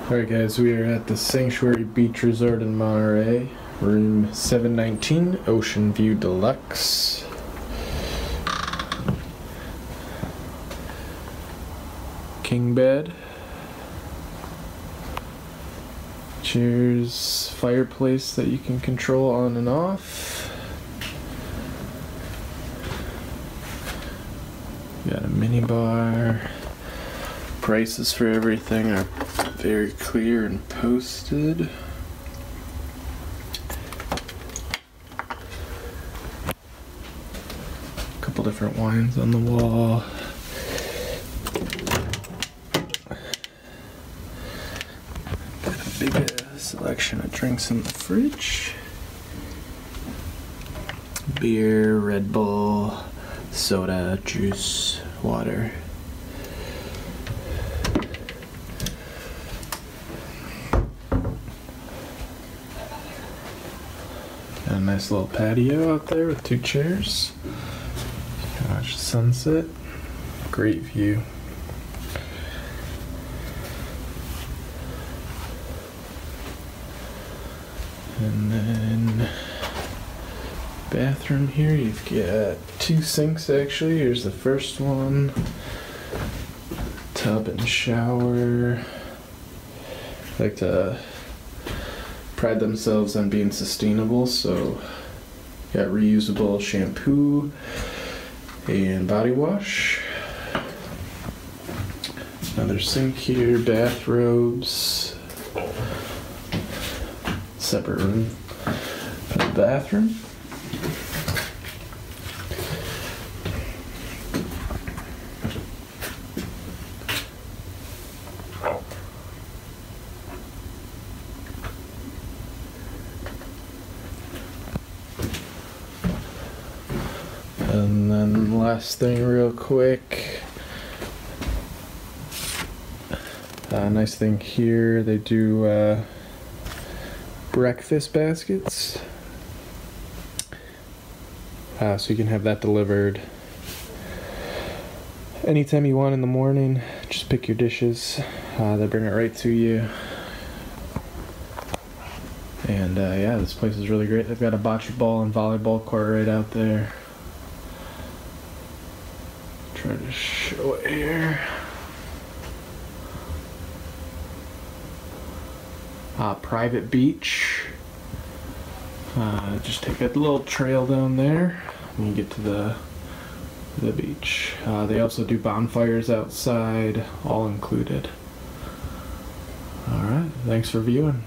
Alright guys, we are at the Sanctuary Beach Resort in Monterey, room 719, Ocean View Deluxe. King bed. Chairs, fireplace that you can control on and off. Got a mini bar. Prices for everything are very clear and posted. A couple different wines on the wall. Got a big selection of drinks in the fridge. Beer, Red Bull, soda, juice, water. Got a nice little patio out there with 2 chairs. You can watch the sunset. Great view. And then bathroom here, you've got 2 sinks actually. Here's the first one. Tub and shower. Like to pride themselves on being sustainable, so got reusable shampoo and body wash. Another sink here, bathrobes. Separate room for the bathroom. And then last thing real quick, nice thing here, they do breakfast baskets, so you can have that delivered anytime you want in the morning. Just pick your dishes, they bring it right to you. And yeah, this place is really great. They've got a bocce ball and volleyball court right out there. Try to show it here. Private beach. Just take a little trail down there when you get to the beach. They also do bonfires outside, all included. Alright, thanks for viewing.